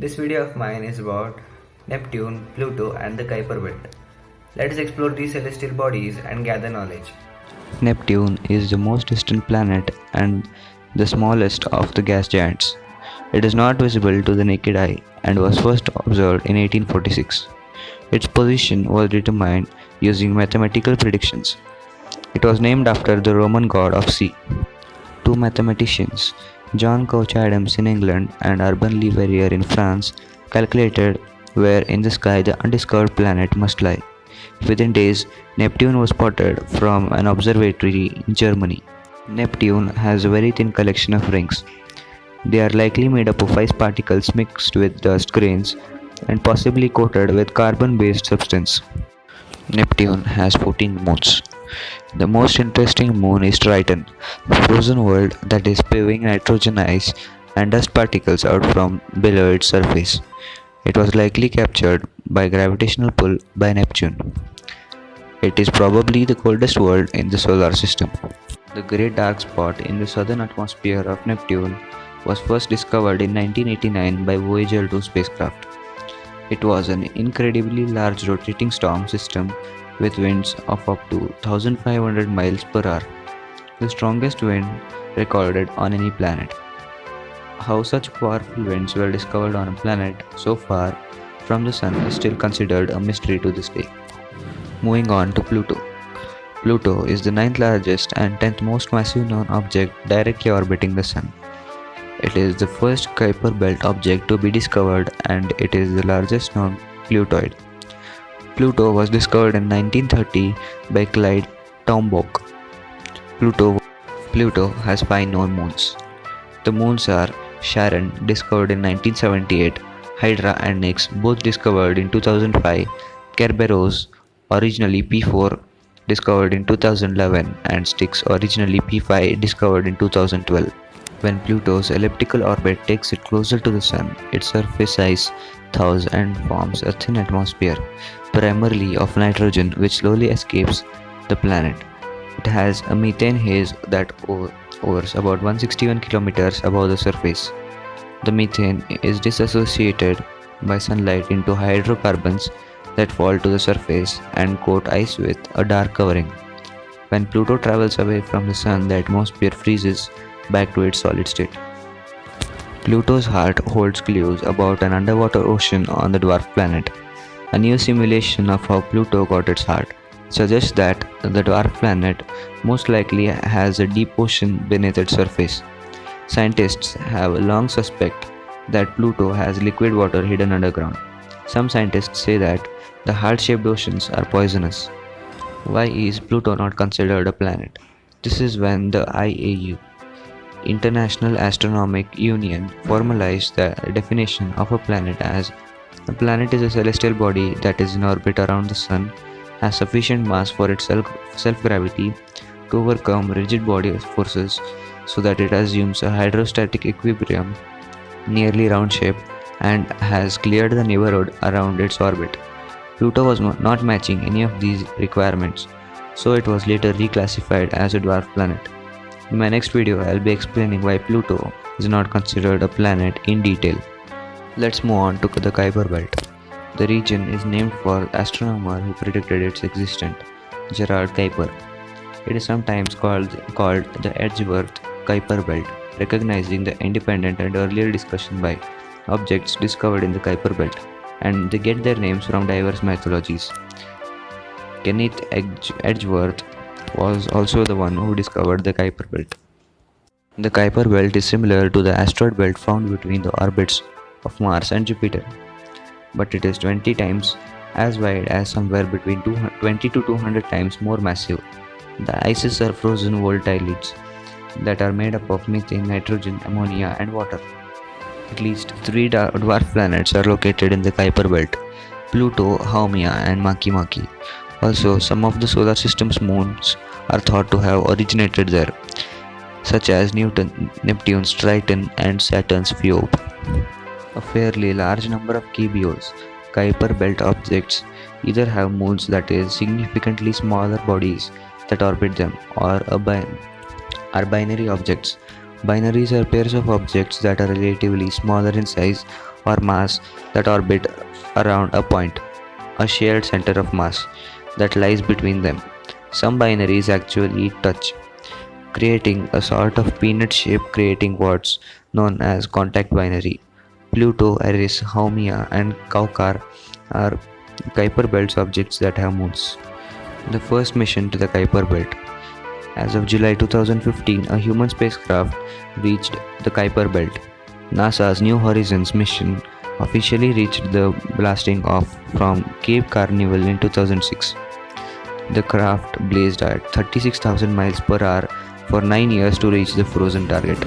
This video of mine is about Neptune, Pluto and the Kuiper Belt. Let us explore these celestial bodies and gather knowledge. Neptune is the most distant planet and the smallest of the gas giants. It is not visible to the naked eye and was first observed in 1846. Its position was determined using mathematical predictions. It was named after the Roman god of sea. Two mathematicians, John Couch Adams in England and Urbain Le Verrier in France, calculated where in the sky the undiscovered planet must lie. Within days, Neptune was spotted from an observatory in Germany. Neptune has a very thin collection of rings. They are likely made up of ice particles mixed with dust grains and possibly coated with carbon-based substance. Neptune has 14 moons. The most interesting moon is Triton, the frozen world that is spewing nitrogen ice and dust particles out from below its surface. It was likely captured by gravitational pull by Neptune. It is probably the coldest world in the solar system. The great dark spot in the southern atmosphere of Neptune was first discovered in 1989 by Voyager 2 spacecraft. It was an incredibly large rotating storm system with winds of up to 1500 miles per hour, the strongest wind recorded on any planet. How such powerful winds were discovered on a planet so far from the Sun is still considered a mystery to this day. Moving on to Pluto. Pluto is the ninth largest and 10th most massive known object directly orbiting the Sun. It is the first Kuiper Belt object to be discovered and it is the largest known Plutoid. Pluto was discovered in 1930 by Clyde Tombaugh. Pluto has 5 known moons. The moons are Charon, discovered in 1978, Hydra and Nix, both discovered in 2005, Kerberos, originally P4, discovered in 2011, and Styx, originally P5, discovered in 2012. When Pluto's elliptical orbit takes it closer to the Sun, its surface ice thaws and forms a thin atmosphere, primarily of nitrogen, which slowly escapes the planet. It has a methane haze that hovers about 161 kilometers above the surface. The methane is dissociated by sunlight into hydrocarbons that fall to the surface and coat ice with a dark covering. When Pluto travels away from the Sun, the atmosphere freezes back to its solid state. Pluto's heart holds clues about an underwater ocean on the dwarf planet. A new simulation of how Pluto got its heart suggests that the dwarf planet most likely has a deep ocean beneath its surface. Scientists have long suspected that Pluto has liquid water hidden underground. Some scientists say that the heart-shaped oceans are poisonous. Why is Pluto not considered a planet? This is when the IAU, International Astronomical Union, formalized the definition of a planet as a planet is a celestial body that is in orbit around the Sun, has sufficient mass for its self-gravity to overcome rigid body forces so that it assumes a hydrostatic equilibrium, nearly round shape, and has cleared the neighborhood around its orbit. Pluto was not matching any of these requirements, so it was later reclassified as a dwarf planet. In my next video, I'll be explaining why Pluto is not considered a planet in detail. Let's move on to the Kuiper Belt. The region is named for the astronomer who predicted its existence, Gerard Kuiper. It is sometimes called the Edgeworth Kuiper Belt, recognizing the independent and earlier discussion by objects discovered in the Kuiper Belt, and they get their names from diverse mythologies. Kenneth Edgeworth was also the one who discovered the Kuiper Belt. The Kuiper Belt is similar to the asteroid belt found between the orbits of Mars and Jupiter, but it is 20 times as wide as somewhere between 20 to 200 times more massive. The ices are frozen volatiles that are made up of methane, nitrogen, ammonia, and water. At least 3 dwarf planets are located in the Kuiper Belt: Pluto, Haumea, and Makemake. Also, some of the solar system's moons are thought to have originated there, such as Neptune's Triton and Saturn's Phoebe. A fairly large number of KBOs, Kuiper Belt objects, either have moons that is significantly smaller bodies that orbit them, or are binary objects. Binaries are pairs of objects that are relatively smaller in size or mass that orbit around a point, a shared center of mass that lies between them. Some binaries actually touch, creating a sort of peanut shape, creating what's known as contact binary. Pluto, Eris, Haumea, and Kaukar are Kuiper Belt's objects that have moons. The first mission to the Kuiper Belt. As of July 2015, a human spacecraft reached the Kuiper Belt. NASA's New Horizons mission officially reached the blasting off from Cape Carnival in 2006. The craft blazed at 36,000 miles per hour for 9 years to reach the frozen target.